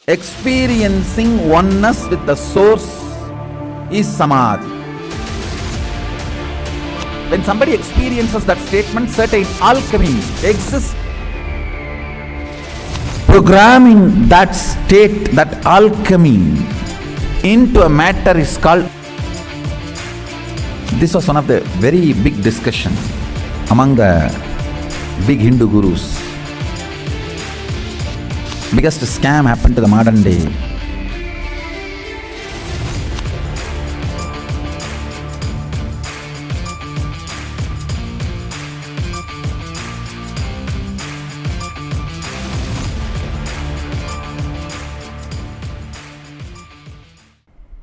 Experiencing oneness with the source is samadhi. When somebody experiences that statement, certain alchemy exists. Programming that state, that alchemy, into a matter is called. This was one of the very big discussion among the big Hindu gurus. Biggest scam happened to the modern day.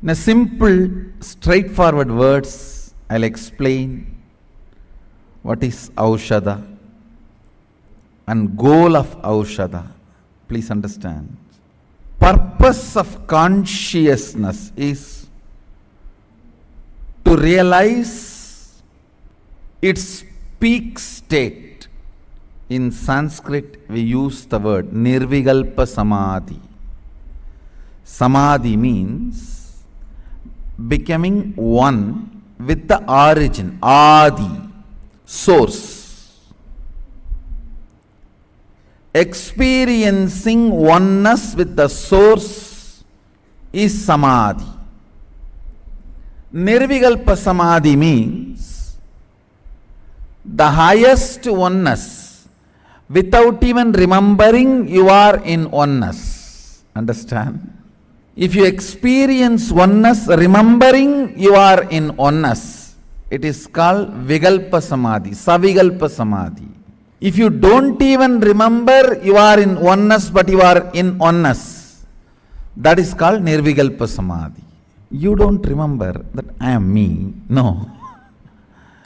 In a simple, straightforward words, I'll explain what is Aushadha and goal of Aushadha. Please understand. Purpose of consciousness is to realize its peak state. In Sanskrit, we use the word Nirvikalpa Samadhi. Samadhi means becoming one with the origin, Adi, source. Experiencing oneness with the source is samadhi. Nirvikalpa Samadhi means the highest oneness without even remembering you are in oneness. Understand? If you experience oneness remembering you are in oneness, it is called Vikalpa Samadhi, Savikalpa Samadhi. If you don't even remember you are in oneness but you are in oneness, that is called Nirvikalpa Samadhi. You don't remember that I am me. No.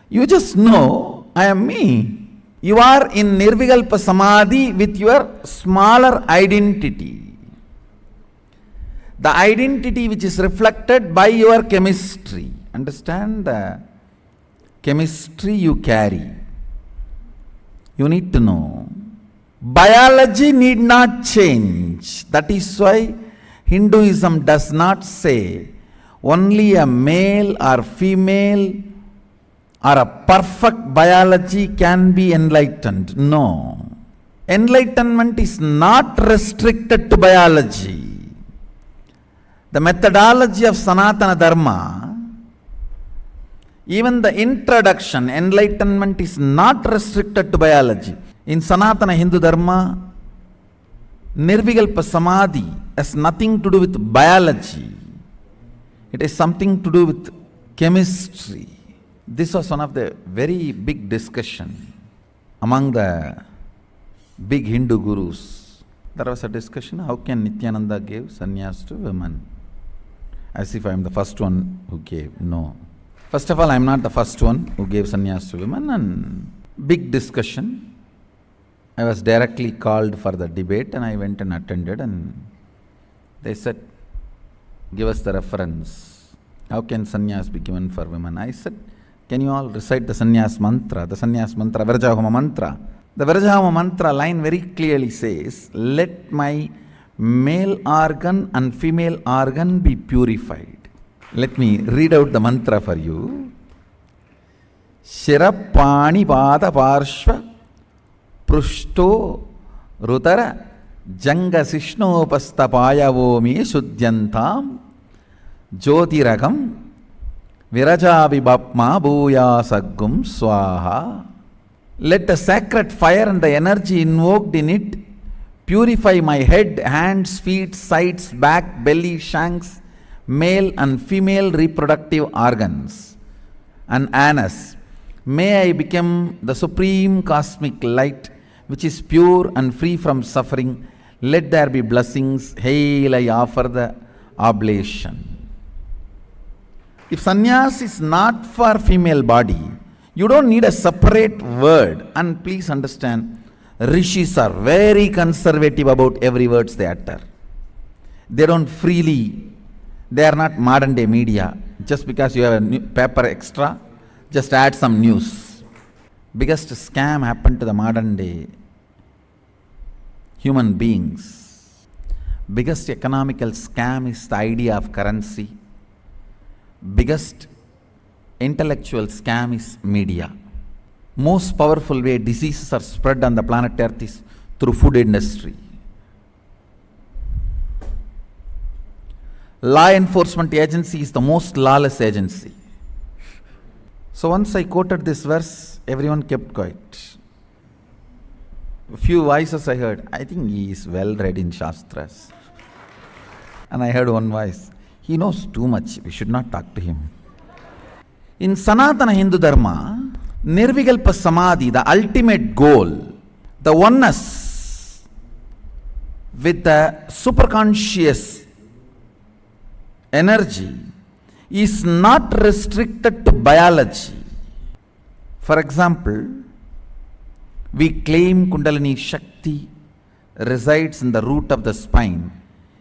You just know I am me. You are in Nirvikalpa Samadhi with your smaller identity. The identity which is reflected by your chemistry. Understand the chemistry you carry. You need to know. Biology need not change. That is why Hinduism does not say only a male or female or a perfect biology can be enlightened. No. Enlightenment is not restricted to biology. The methodology of Sanatana Dharma, even the introduction, enlightenment is not restricted to biology. In Sanatana Hindu Dharma, Nirvikalpa Samadhi has nothing to do with biology. It has something to do with chemistry. This was one of the very big discussion among the big Hindu gurus. There was a discussion, how can Nithyananda give sannyas to women? As if I am the first one who gave. No. First of all, I am not the first one who gave sannyas to women, and big discussion. I was directly called for the debate and I went and attended, and they said, give us the reference. How can sannyas be given for women? I said, can you all recite the sannyas mantra? The sannyas mantra, Virajahoma mantra. The Virajahoma mantra line very clearly says, let my male organ and female organ be purified. Let me read out the mantra for you. Shirapani pada parshva prushto rutara janga sishnopastapayavomi shuddyantam jyotiragam virajavibhapma bhuyasagum swaha. Let the sacred fire and the energy invoked in it purify my head, hands, feet, sides, back, belly, shanks, male and female reproductive organs, and anus. May I become the supreme cosmic light which is pure and free from suffering. Let there be blessings. Hail, I offer the oblation. If sannyas is not for female body, you don't need a separate word. And please understand, rishis are very conservative about every word they utter. They don't freely. They are not modern day media. Just because you have a paper extra, just add some news. Biggest scam happened to the modern day human beings. Biggest economical scam is the idea of currency. Biggest intellectual scam is media. Most powerful way diseases are spread on the planet Earth is through food industry. Law enforcement agency is the most lawless agency. So once I quoted this verse, everyone kept quiet. A few voices I heard. I think he is well read in Shastras. And I heard one voice. He knows too much. We should not talk to him. In Sanatana Hindu Dharma, Nirvikalpa Samadhi, the ultimate goal, the oneness with the superconscious energy is not restricted to biology. For example, we claim Kundalini Shakti resides in the root of the spine.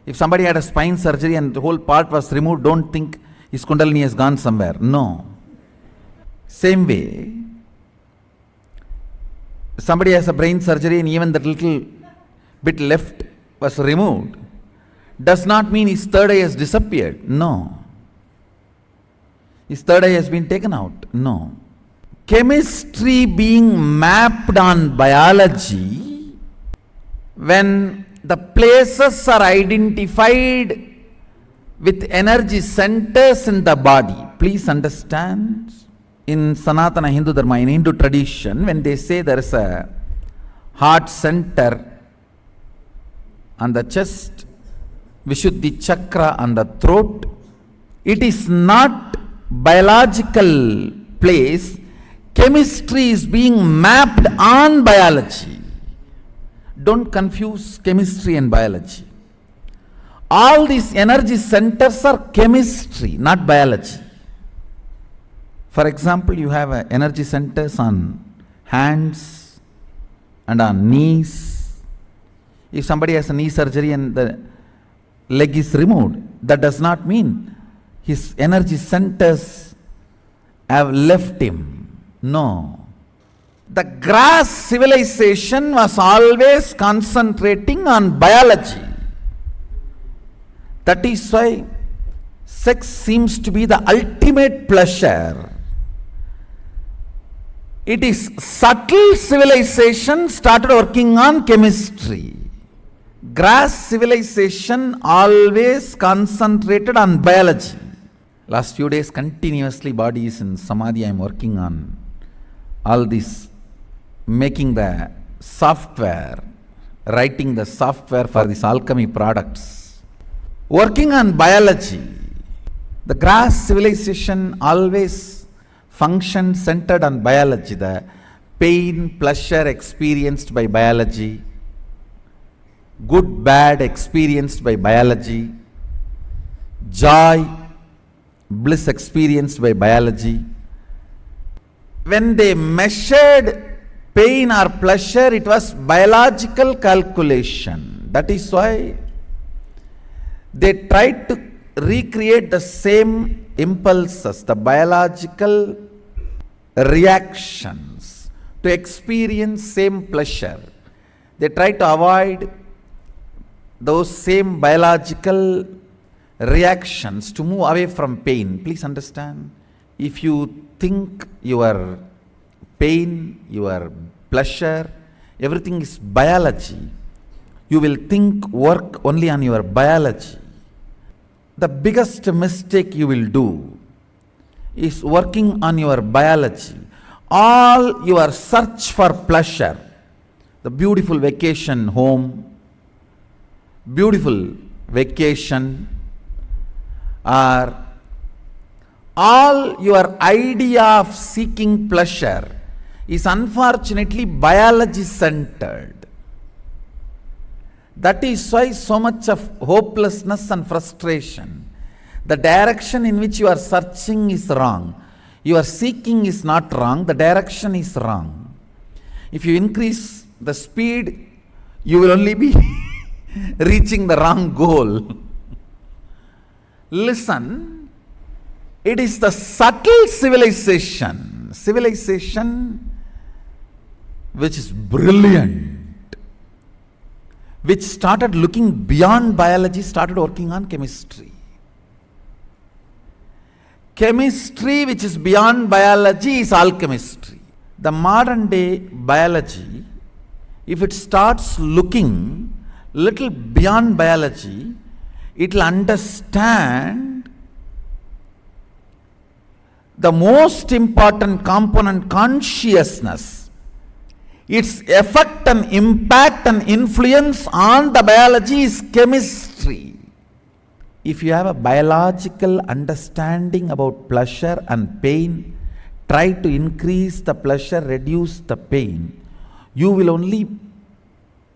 If somebody had a spine surgery and the whole part was removed, don't think his Kundalini has gone somewhere. No. Same way, somebody has a brain surgery and even that little bit left was removed, does not mean his third eye has disappeared. No. His third eye has been taken out. No. Chemistry being mapped on biology, when the places are identified with energy centers in the body. Please understand, in Sanatana Hindu Dharma, in Hindu tradition, when they say there is a heart center on the chest, Vishuddhi Chakra on the throat, it is not biological place. Chemistry is being mapped on biology. Don't confuse chemistry and biology. All these energy centers are chemistry, not biology. For example, you have energy centers on hands and on knees. If somebody has a knee surgery and the leg is removed, that does not mean his energy centers have left him. No. The grass civilization was always concentrating on biology. That is why sex seems to be the ultimate pleasure. It is subtle civilization started working on chemistry. Grass civilization always concentrated on biology. Last few days continuously body is in Samadhi. I am working on all this, making the software, writing the software for these alchemy products. Working on biology. The grass civilization always functioned centered on biology. The pain, pleasure experienced by biology, good, bad experienced by biology, joy, bliss experienced by biology. When they measured pain or pleasure, it was biological calculation. That is why they tried to recreate the same impulses, the biological reactions, to experience same pleasure. They tried to avoid those same biological reactions to move away from pain. Please understand, if you think your pain, your pleasure, everything is biology, you will think, work only on your biology. The biggest mistake you will do is working on your biology. All your search for pleasure, the beautiful vacation home, beautiful vacation, or all your idea of seeking pleasure is unfortunately biology centered. That is why so much of hopelessness and frustration. The direction in which you are searching is wrong. Your seeking is not wrong, the direction is wrong. If you increase the speed, you will only be reaching the wrong goal. Listen, it is the subtle civilization which is brilliant, which started looking beyond biology, started working on chemistry. Chemistry, which is beyond biology, is alchemistry. The modern day biology, if it starts looking little beyond biology, it will understand the most important component, consciousness, its effect and impact and influence on the biology is chemistry. If you have a biological understanding about pleasure and pain, try to increase the pleasure, reduce the pain, you will only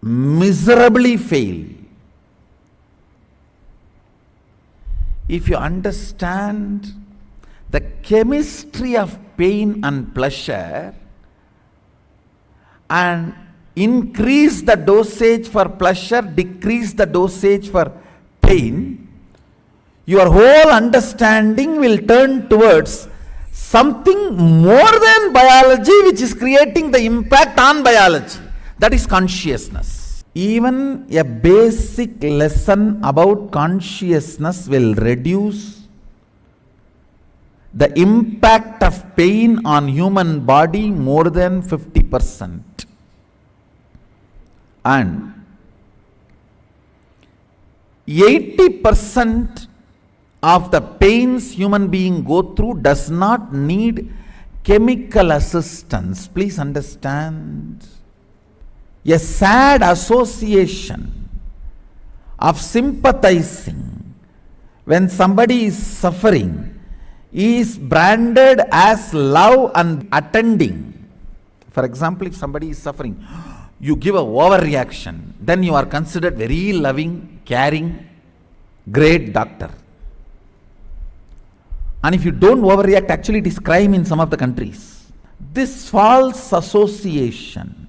miserably fail. If you understand the chemistry of pain and pleasure and increase the dosage for pleasure, decrease the dosage for pain, your whole understanding will turn towards something more than biology, which is creating the impact on biology. That is consciousness. Even a basic lesson about consciousness will reduce the impact of pain on human body more than 50%. And 80% of the pains human being go through does not need chemical assistance. Please understand. A sad association of sympathizing when somebody is suffering is branded as love and attending. For example, if somebody is suffering, you give a overreaction, then you are considered very loving, caring, great doctor. And if you don't overreact, actually it is crime in some of the countries. This false association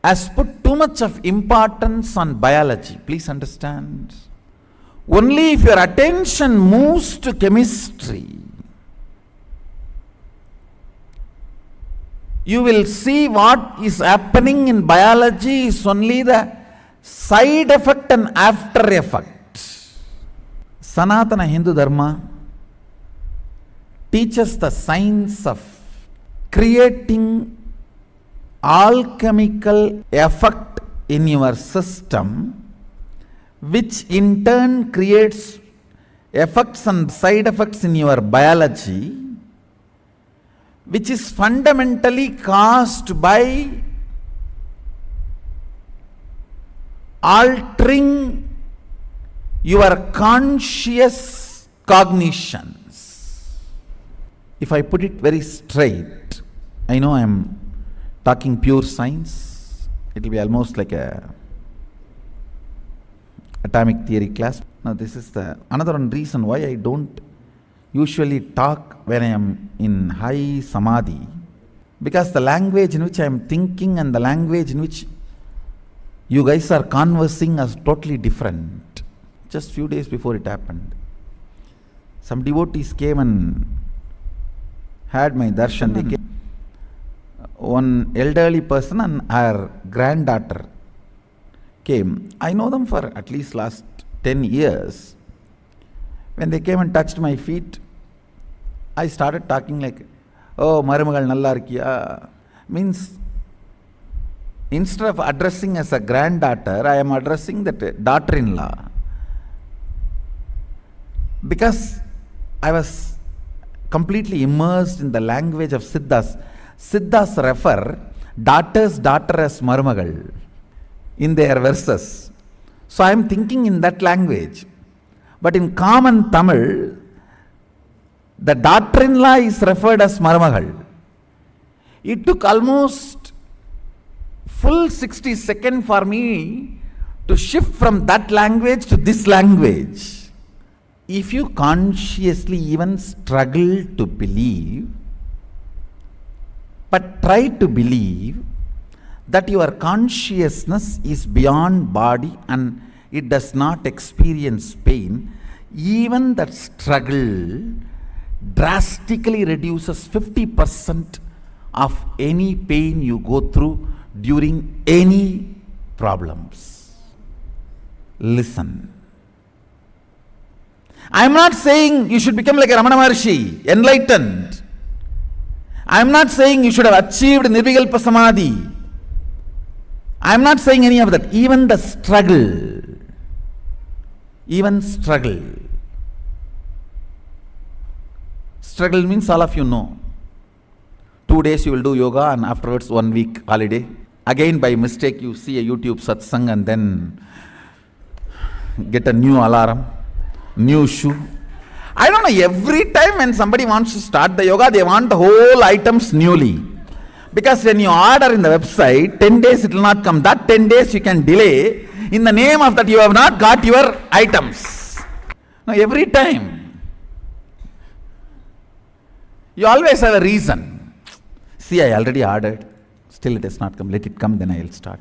has put too much of importance on biology. Please understand. Only if your attention moves to chemistry, you will see what is happening in biology is only the side effect and after effect. Sanatana Hindu Dharma teaches the science of creating alchemical effect in your system, which in turn creates effects and side effects in your biology, which is fundamentally caused by altering your conscious cognitions. If I put it very straight, I know I am talking pure science, it will be almost like a atomic theory class. Now this is the another one reason why I don't usually talk when I am in high samadhi, because the language in which I am thinking and the language in which you guys are conversing is totally different. Just few days before it happened, some devotees came and had my darshan. They came, one elderly person and her granddaughter came. I know them for at least last 10 years. When they came and touched my feet, I started talking like, oh, Marumagal nalla irkiya. Means, instead of addressing as a granddaughter, I am addressing that daughter-in-law. Because I was completely immersed in the language of Siddhas. Siddhas refer daughter's daughter as Marumagal in their verses. So I am thinking in that language. But in common Tamil, the daughter-in-law is referred as Marumagal. It took almost full 60 seconds for me to shift from that language to this language. If you consciously even struggle to believe, but try to believe that your consciousness is beyond body and it does not experience pain, even that struggle drastically reduces 50% of any pain you go through during any problems. Listen. I am not saying you should become like a Ramana Maharshi, enlightened. I am not saying you should have achieved Nirvikalpa Samadhi. I am not saying any of that. Even the struggle. Struggle means all of you know. 2 days you will do yoga and afterwards 1 week holiday. Again by mistake you see a YouTube satsang and then get a new alarm, new shoe. I don't know, every time when somebody wants to start the yoga, they want the whole items newly. Because when you order in the website, 10 days it will not come. That 10 days you can delay. In the name of that you have not got your items. Now every time. You always have a reason. See, I already ordered. Still it has not come. Let it come, then I will start.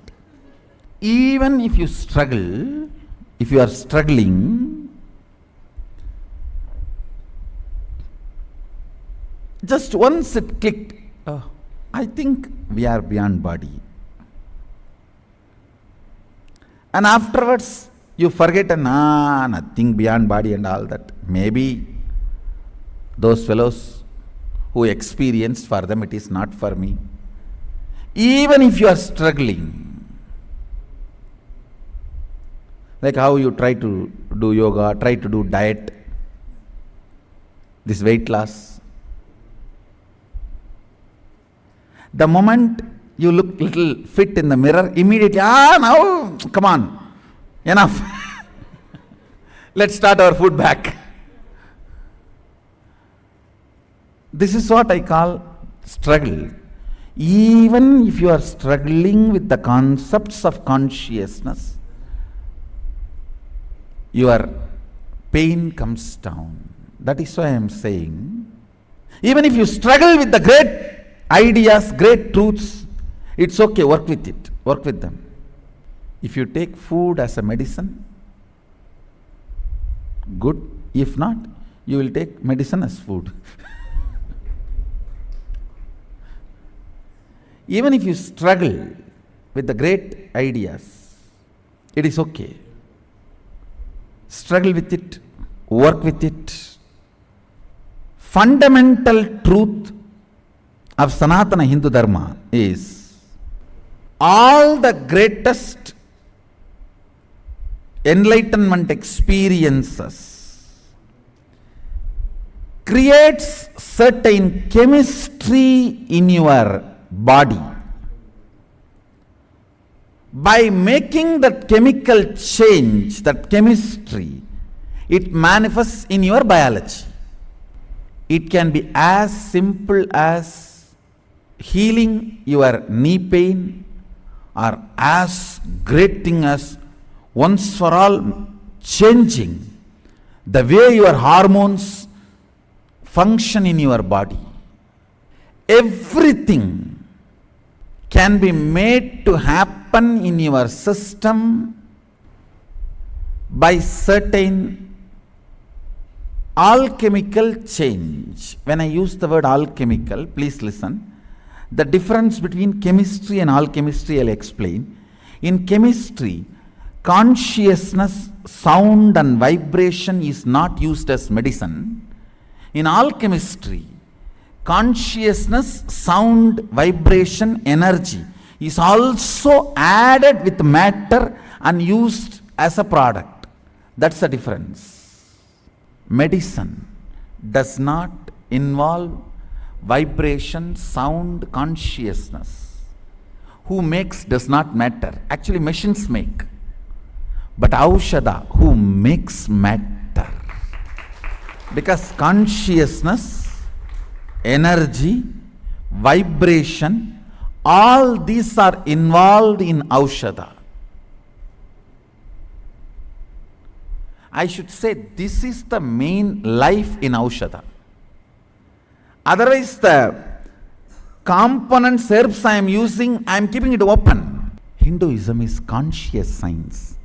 Even if you struggle, if you are struggling, just once it clicked, I think we are beyond body. And afterwards, you forget nothing beyond body and all that. Maybe those fellows who experienced, for them it is not for me. Even if you are struggling, like how you try to do yoga, try to do diet, this weight loss, the moment you look little fit in the mirror, immediately, now, come on, enough. Let's start our food back. This is what I call struggle. Even if you are struggling with the concepts of consciousness, your pain comes down. That is why I am saying, even if you struggle with the great ideas, great truths, it's okay, work with it, work with them. If you take food as a medicine, good. If not, you will take medicine as food. Even if you struggle with the great ideas, it is okay. Struggle with it, work with it. Fundamental truth of Sanatana Hindu Dharma is all the greatest enlightenment experiences creates certain chemistry in your body. By making that chemical change, that chemistry, it manifests in your biology. It can be as simple as healing your knee pain, or as great thing as once for all changing the way your hormones function in your body. Everything can be made to happen in your system by certain alchemical change. When I use the word alchemical, please listen. The difference between chemistry and alchemistry I'll explain. In chemistry, consciousness, sound and vibration is not used as medicine. In alchemistry, consciousness, sound, vibration, energy is also added with matter and used as a product. That's the difference. Medicine does not involve vibration, sound, consciousness. Who makes does not matter. Actually, machines make. But Aushadha, who makes matter. Because consciousness, energy, vibration, all these are involved in Aushadha. I should say this is the main life in Aushadha. Otherwise the components, herbs I am using, I am keeping it open. Hinduism is conscious science.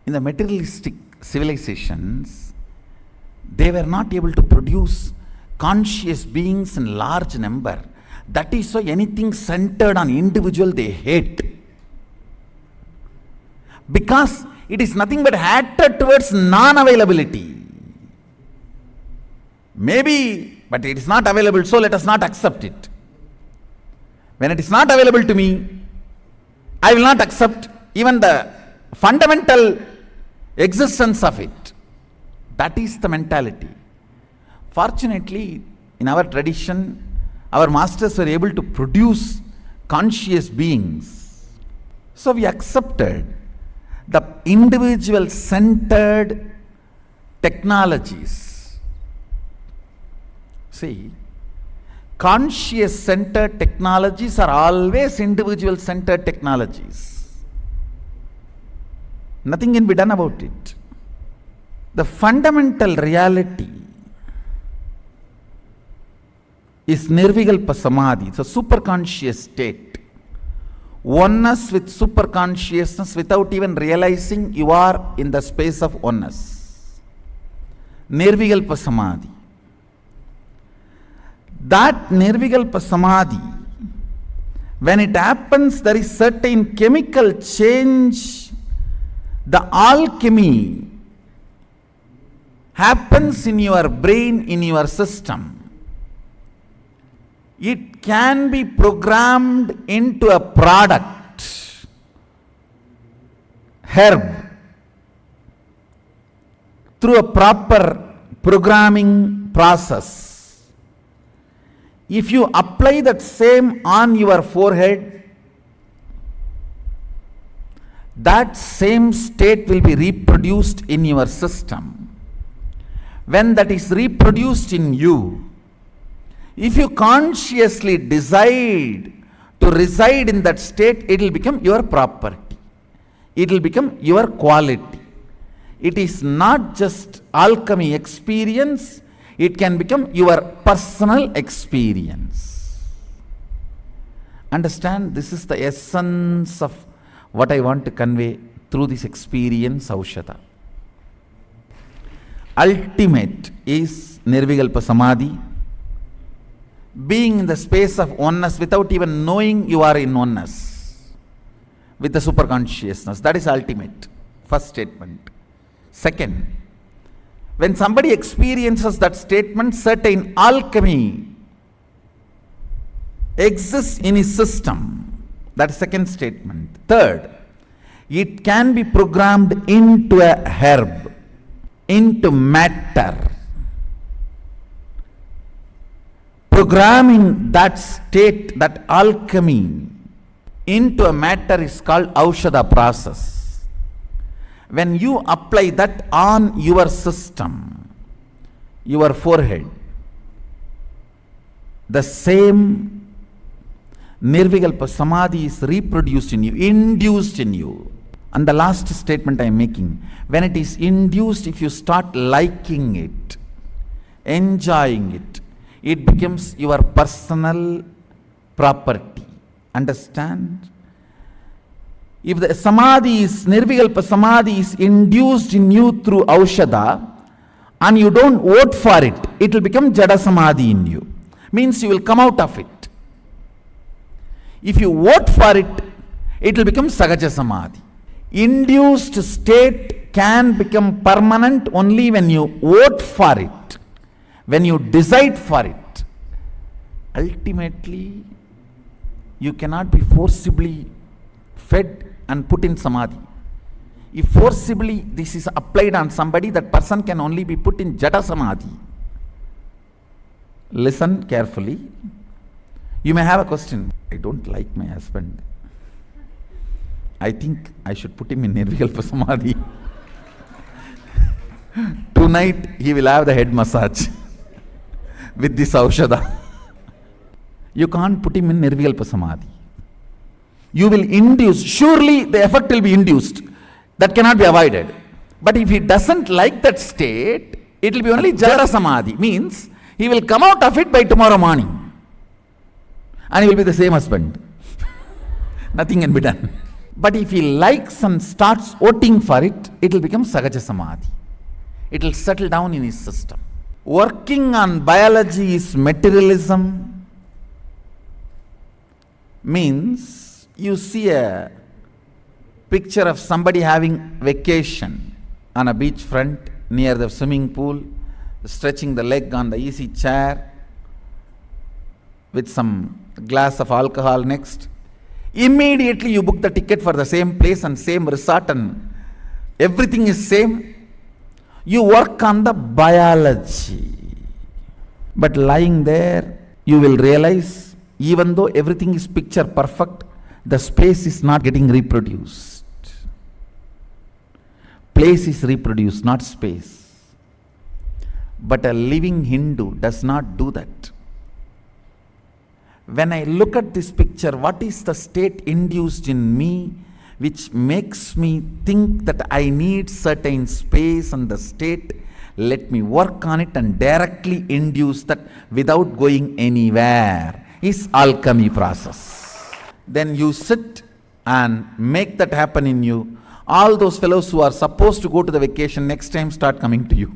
In the materialistic civilizations, they were not able to produce conscious beings in large number. That is why anything centered on individual they hate. because it is nothing but hatred towards non-availability. Maybe, but it is not available, so let us not accept it. When it is not available to me, I will not accept even the fundamental existence of it. That is the mentality. Fortunately, in our tradition, our masters were able to produce conscious beings. So we accepted the individual centered technologies. See, conscious centered technologies are always individual centered technologies. Nothing can be done about it. The fundamental reality is Nirvikalpa Samadhi. It's a superconscious state. Oneness with superconsciousness without even realizing you are in the space of oneness. Nirvikalpa Samadhi. That Nirvikalpa Samadhi, when it happens, there is certain chemical change. The alchemy happens in your brain, in your system. It can be programmed into a product, herb, through a proper programming process. If you apply that same on your forehead, that same state will be reproduced in your system. When that is reproduced in you, if you consciously decide to reside in that state, it will become your property. It will become your quality. It is not just alchemy experience, it can become your personal experience. Understand, this is the essence of what I want to convey through this experience, Aushadha. Ultimate is Nirvikalpa Samadhi. Being in the space of oneness without even knowing you are in oneness with the superconsciousness. That is ultimate. First statement. Second, when somebody experiences that statement, certain alchemy exists in his system. That is second statement. Third, it can be programmed into a herb, into matter. Programming that state, that alchemy, into a matter is called Aushadha process. When you apply that on your system, your forehead, the same Nirvikalpa Samadhi is reproduced in you, induced in you. And the last statement I am making, when it is induced, if you start liking it, enjoying it, it becomes your personal property. Understand? If the Samadhi is, Nirvikalpa Samadhi is induced in you through Aushadha, and you don't vote for it, it will become Jada Samadhi in you. Means you will come out of it. If you vote for it, it will become Sahaja Samadhi. Induced state can become permanent only when you vote for it. When you decide for it. Ultimately, you cannot be forcibly fed and put in Samadhi. If forcibly this is applied on somebody, that person can only be put in Jada Samadhi. Listen carefully. You may have a question. I don't like my husband. I think I should put him in Nirvikalpa Samadhi. Tonight he will have the head massage with this Aushadha. You can't put him in Nirvikalpa Samadhi. You will induce, surely the effect will be induced. That cannot be avoided. But if he doesn't like that state, it will be only Jada Samadhi. Means he will come out of it by tomorrow morning. And he will be the same husband. Nothing can be done. But if he likes and starts voting for it, it will become Sahaja Samadhi. It will settle down in his system. Working on biology is materialism. Means you see a picture of somebody having vacation on a beach front near the swimming pool, stretching the leg on the easy chair with some glass of alcohol next. Immediately you book the ticket for the same place and same resort and everything is same. You work on the biology. But lying there, you will realize, even though everything is picture perfect, the space is not getting reproduced. Place is reproduced, not space. But a living Hindu does not do that. When I look at this picture, what is the state induced in me which makes me think that I need certain space and the state? Let me work on it and directly induce that without going anywhere is alchemy process. Then you sit and make that happen in you. All those fellows who are supposed to go to the vacation next time start coming to you.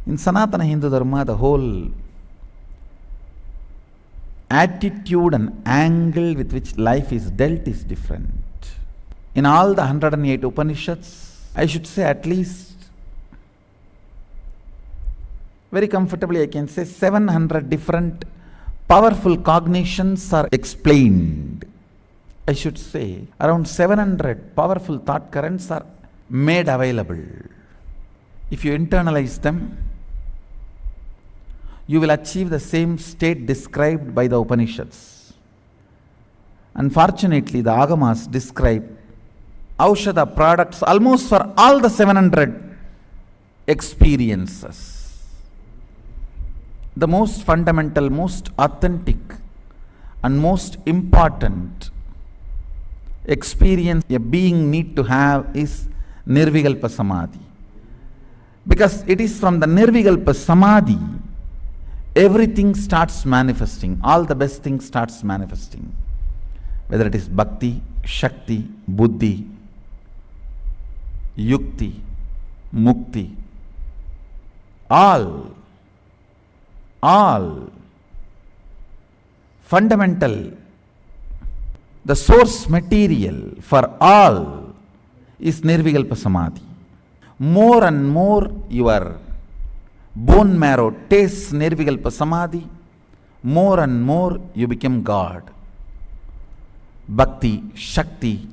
In Sanatana Hindu Dharma, the whole attitude and angle with which life is dealt is different. In all the 108 Upanishads, I should say at least, very comfortably I can say 700 different powerful cognitions are explained. I should say around 700 powerful thought currents are made available. If you internalize them, you will achieve the same state described by the Upanishads. Unfortunately, the Agamas describe Aushadha products almost for all the 700 experiences. The most fundamental, most authentic and most important experience a being need to have is Nirvikalpa Samadhi. Because it is from the Nirvikalpa Samadhi everything starts manifesting, all the best things starts manifesting. Whether it is bhakti, shakti, buddhi, yukti, mukti, all fundamental, the source material for all is Nirvikalpa Samadhi. More and more your bone marrow tastes Nirvikalpa Samadhi, more and more you become God. Bhakti, Shakti,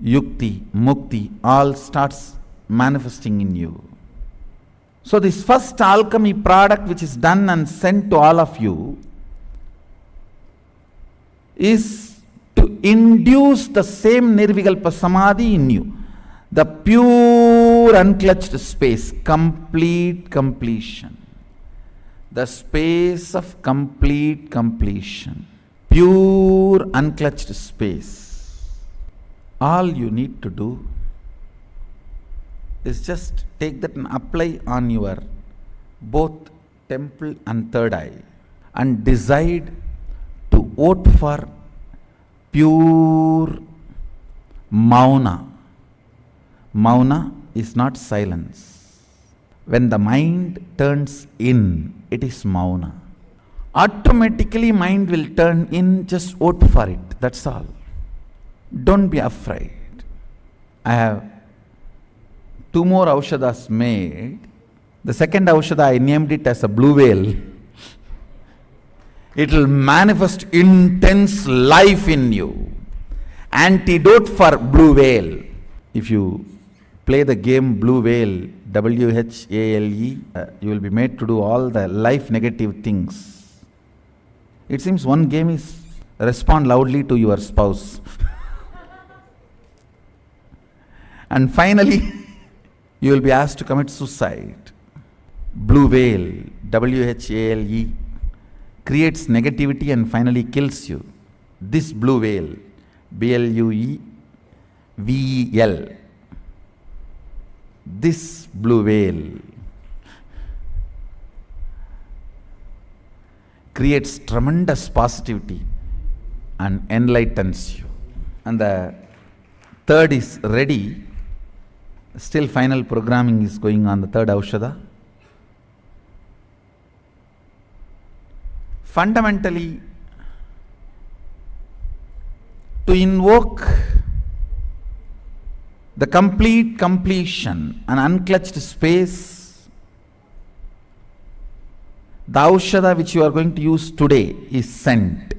Yukti, Mukti, all starts manifesting in you. So this first alchemy product which is done and sent to all of you is to induce the same Nirvikalpa Samadhi in you. The pure unclutched space, complete completion. The space of complete completion. Pure unclutched space. All you need to do is just take that and apply on your both temple and third eye and decide to vote for pure mauna. Mauna is not silence. When the mind turns in, it is mauna. Automatically mind will turn in, just vote for it, that's all. Don't be afraid. I have 2 more Aushadhas made. The second Aushadha I named it as a blue whale. It will manifest intense life in you. Antidote for blue whale. If you play the game Blue Whale, WHALE, you will be made to do all the life negative things. It seems one game is respond loudly to your spouse. And finally, you will be asked to commit suicide. Blue Whale, WHALE, creates negativity and finally kills you. This blue whale, BLUEVEL, this blue whale creates tremendous positivity and enlightens you. And the third is ready. Still final programming is going on the third Aushadha. Fundamentally, to invoke the complete completion and unclutched space. The Aushadha which you are going to use today is sent,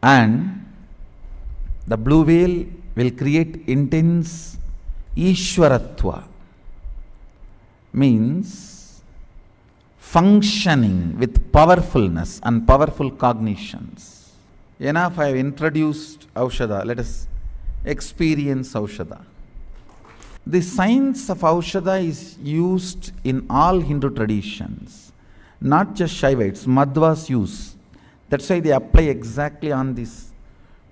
and the blue whale will create intense Ishwaratva, means functioning with powerfulness and powerful cognitions. Enough, I have introduced Aushadha. Let us experience Aushadha. The science of Aushadha is used in all Hindu traditions, not just Shaivites. Madhvas use. That's why they apply exactly on these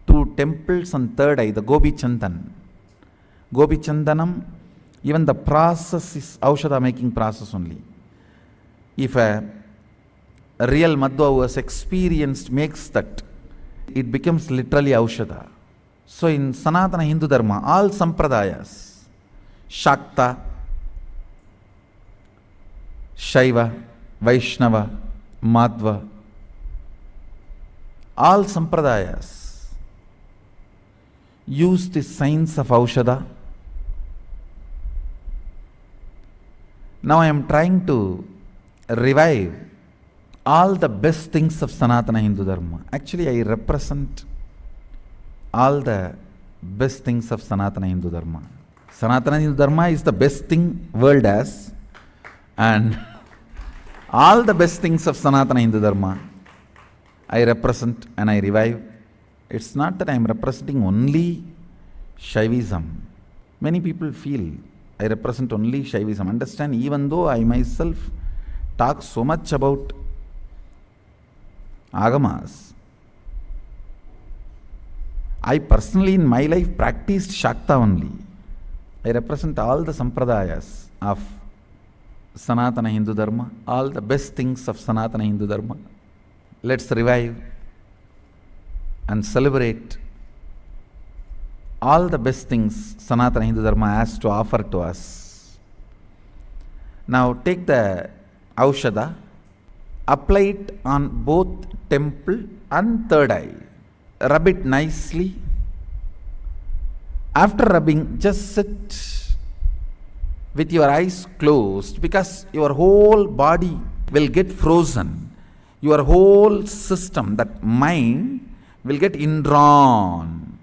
two temples on third eye, the Gopi Chandan. Gopi Chandanam, even the process is Aushadha making process only. If a real Madhva who has experienced makes that, it becomes literally Aushadha. So in Sanatana Hindu Dharma, all Sampradayas, Shakta, Shaiva, Vaishnava, Madhva, all Sampradayas use the science of Aushadha. Now I am trying to revive all the best things of Sanatana Hindu Dharma. Actually, I represent all the best things of Sanatana Hindu Dharma. Sanatana Hindu Dharma is the best thing world has, and all the best things of Sanatana Hindu Dharma I represent and I revive. It's not that I am representing only Shaivism. Many people feel I represent only Shaivism. Understand, even though I myself talk so much about Agamas, I personally in my life practiced Shakta only. I represent all the Sampradayas of Sanatana Hindu Dharma, all the best things of Sanatana Hindu Dharma. Let's revive and celebrate all the best things Sanatana Hindu Dharma has to offer to us. Now take the Aushadha, apply it on both temple and third eye. Rub it nicely. After rubbing, just sit with your eyes closed, because your whole body will get frozen. Your whole system, that mind, will get indrawn.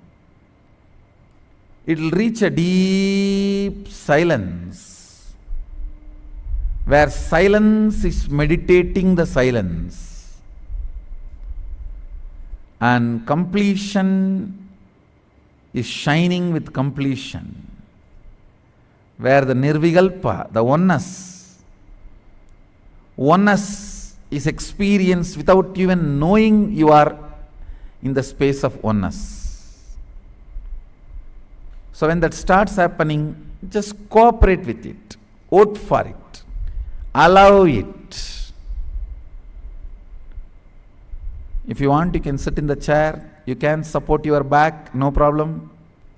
It will reach a deep silence, where silence is meditating the silence, and completion is shining with completion, where the Nirvikalpa, the oneness is experienced without even knowing you are in the space of oneness. So when that starts happening, just cooperate with it, vote for it, allow it. If you want, you can sit in the chair, you can support your back, no problem.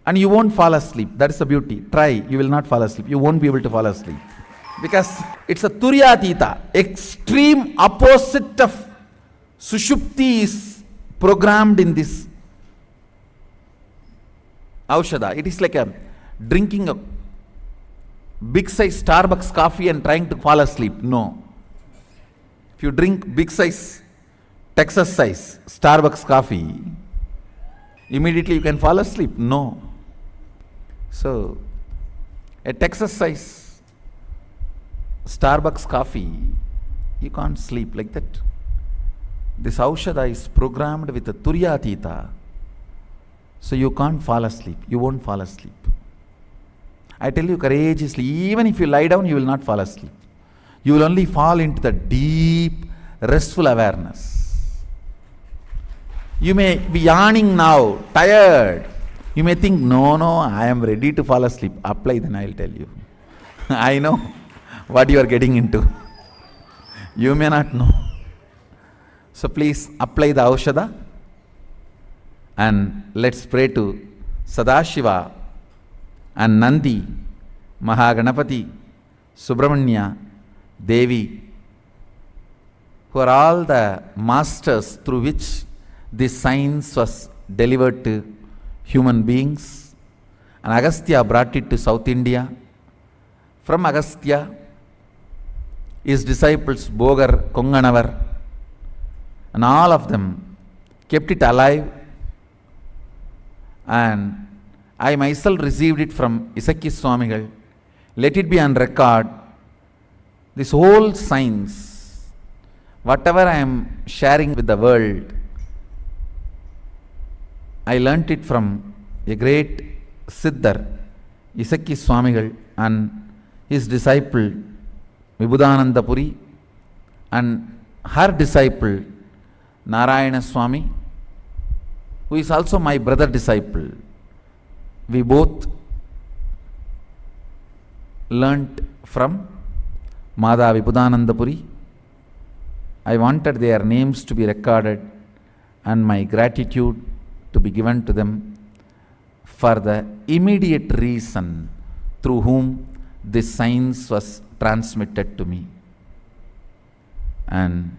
And you won't fall asleep. That is the beauty. Try, you will not fall asleep. You won't be able to fall asleep. Because it's a Turyatita, extreme opposite of Sushupti is programmed in this Aushadha. It is like drinking a big size Starbucks coffee and trying to fall asleep. No. If you drink big size, Texas size Starbucks coffee, immediately you can fall asleep. No. So, a Texas size Starbucks coffee, you can't sleep like that. This Aushadha is programmed with a Turyatita, so you can't fall asleep. You won't fall asleep. I tell you courageously, even if you lie down, you will not fall asleep. You will only fall into the deep, restful awareness. You may be yawning now, tired. You may think, no, I am ready to fall asleep. Apply, then I will tell you. I know what you are getting into. You may not know. So please apply the Aushadha, and let's pray to Sadashiva and Nandi, Mahaganapati, Subramanya, Devi, who are all the masters through which this science was delivered to human beings. And Agastya brought it to South India. From Agastya, his disciples Bogar, Konganavar, and all of them kept it alive. And I myself received it from Isaki Swamigal. Let it be on record. This whole science, whatever I am sharing with the world, I learnt it from a great Siddha, Isaki Swamigal, and his disciple Vibhudananda Puri, and her disciple Narayana Swami, who is also my brother disciple. We both learnt from Mada Vibhudananda Puri. I wanted their names to be recorded and my gratitude to be given to them for the immediate reason through whom this science was transmitted to me. And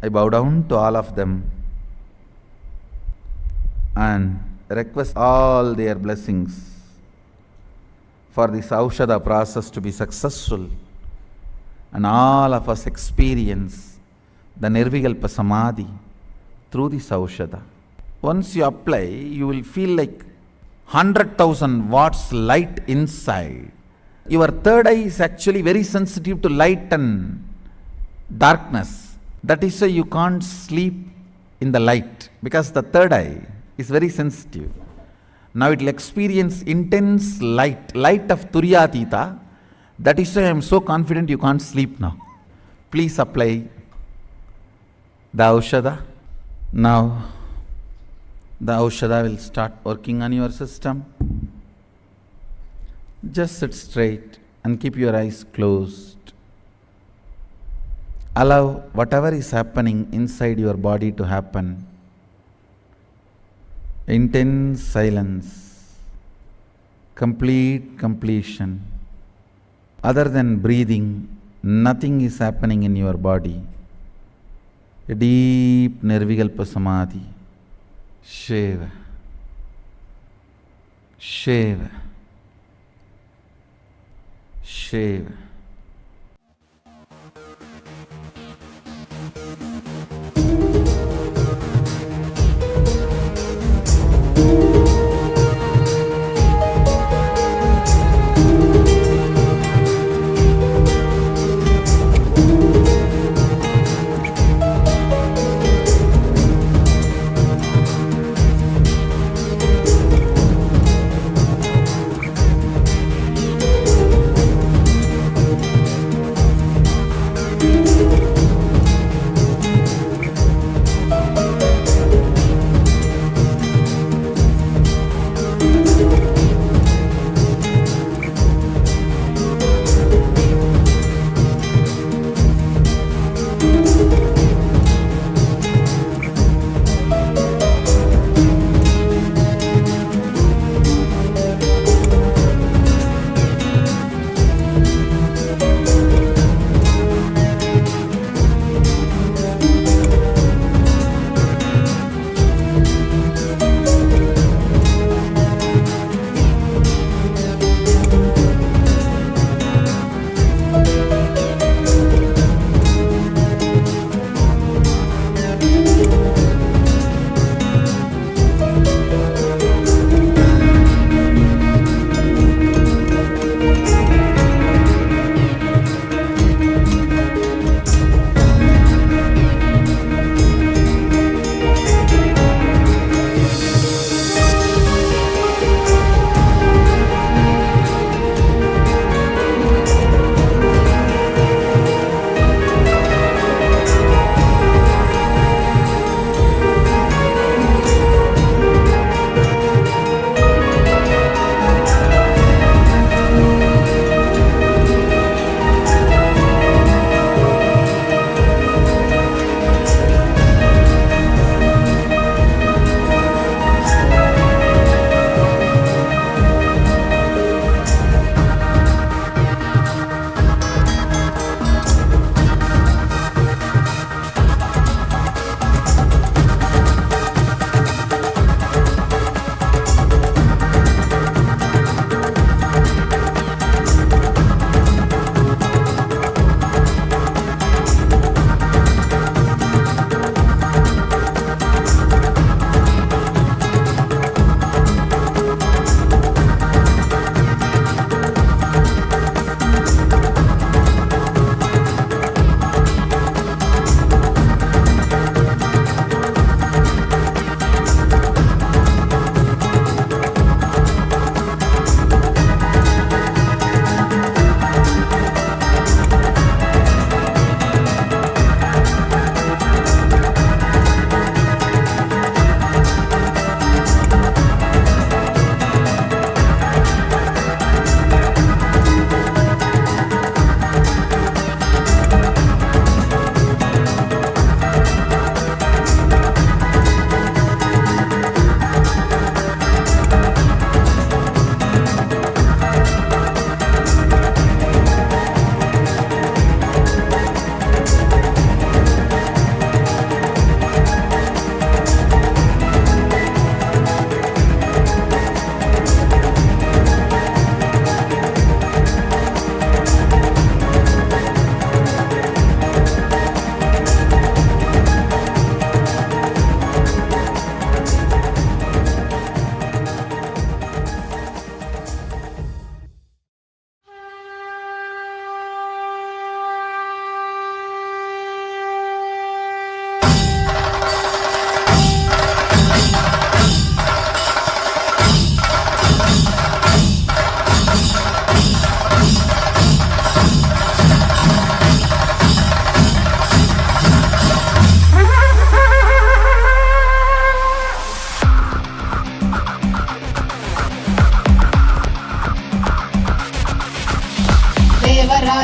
I bow down to all of them and request all their blessings for this Aushadha process to be successful and all of us experience the Nirvikalpa Samadhi through this Aushadha. Once you apply, you will feel like 100,000 watts light inside. Your third eye is actually very sensitive to light and darkness. That is why you can't sleep in the light, because the third eye is very sensitive. Now it will experience intense light of Turyatita. That is why I am so confident you can't sleep now. Please apply the Aushadha. Now the Aushadha will start working on your system. Just sit straight and keep your eyes closed. Allow whatever is happening inside your body to happen. Intense silence, complete completion. Other than breathing, nothing is happening in your body. A deep Nirvikalpa Samadhi. Shiva, Shiva, Shiva.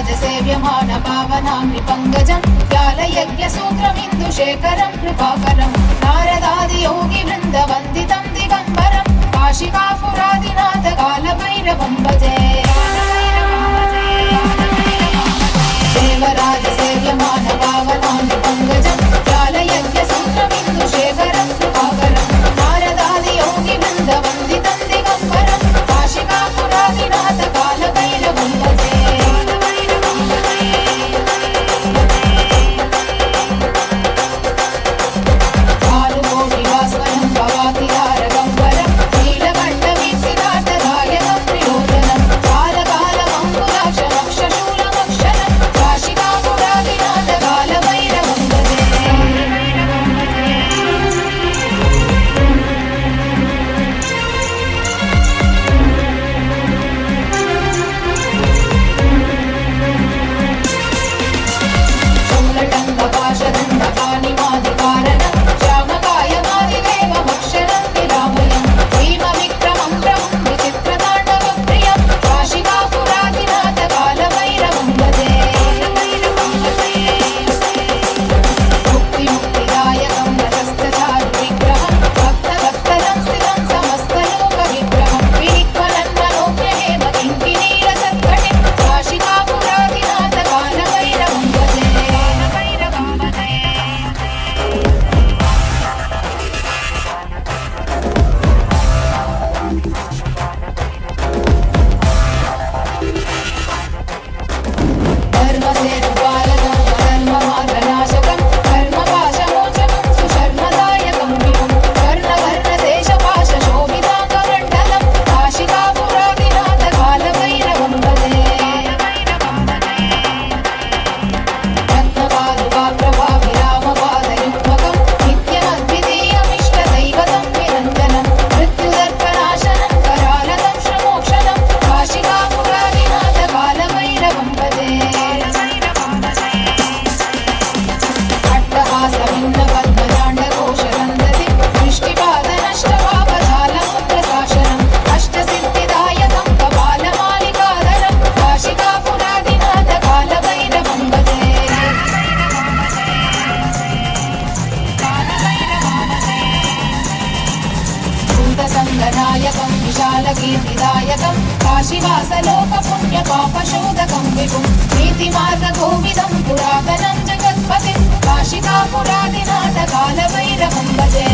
देवराजसेव्यमान पावनाङ्घ्रिपङ्कजं व्यालयज्ञसूत्रमिन्दुशेखरं कृपाकरं नारदादियोगिवृन्दवन्दितं दिगम्बरं काशिकापुरादिनाथ कालभैरवं भजे। देवराजसेव्यमान पावनाङ्घ्रिपङ्कजं व्यालयज्ञसूत्रमिन्दुशेखरं कृपाकरं नारदादियोगिवृन्दवन्दितं दिगम्बरं काशिकापुरादिनाथ कालभैरवं भजे। कीर्तिदायकं काशीवासलोकपुण्यपापशोधकं विभुं नीतिमार्गकोविदं पुरातनं जगत्पतिं काशिकापुरादिनाथ कालभैरवं भजे।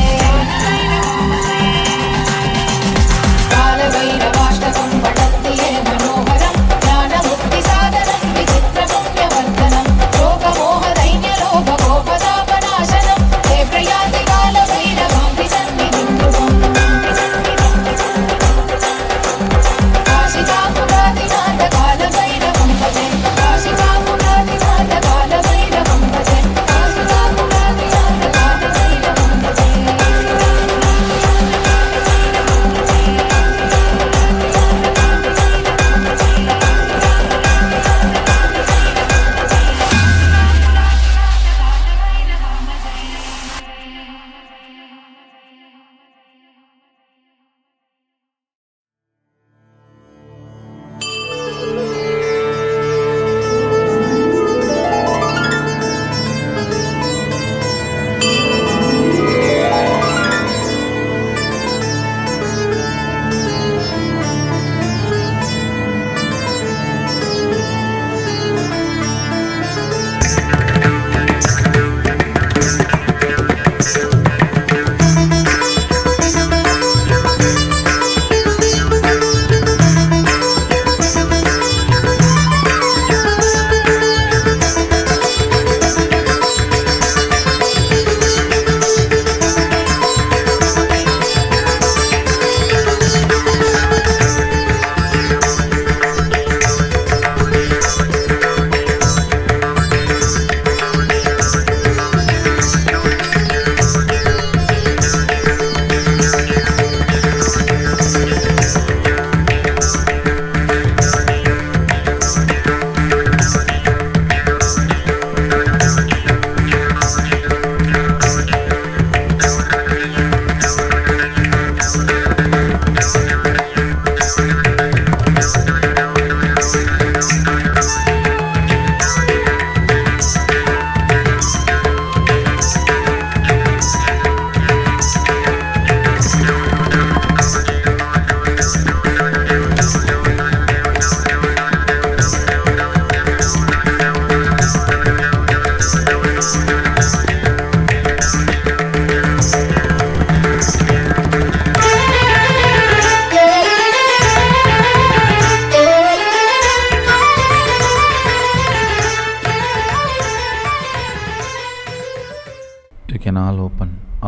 कालभैरवाष्टकं पठन्ति ये मनोहरं ज्ञानमुक्तिसाधनं विचित्रपुण्यवर्धनं शोकमोहदैन्यलोभकोपतापनाशनं ते प्रयाति कालभैरवां सन्निधिं ध्रुवम्। काशिकापुरादिनाथ कालभैरवं भजे, काशिकापुरादिनाथ कालभैरवं भजे, काशिकापुरादिनाथ कालभैरवं भजे।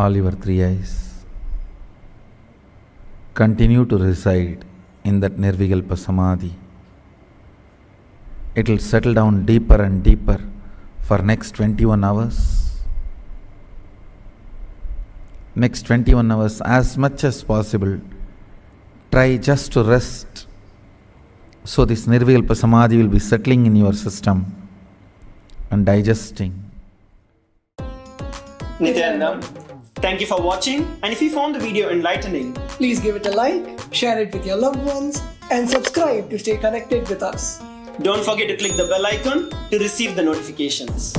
all your three eyes. Continue to reside in that Nirvikalpa Samadhi. It will settle down deeper and deeper for next 21 hours. Next 21 hours, as much as possible, try just to rest. So this Nirvikalpa Samadhi will be settling in your system and digesting. Nithyananda, thank you for watching, and if you found the video enlightening, Please give it a like, share it with your loved ones, and subscribe to stay connected with us. don't forget to click the bell icon to receive the notifications.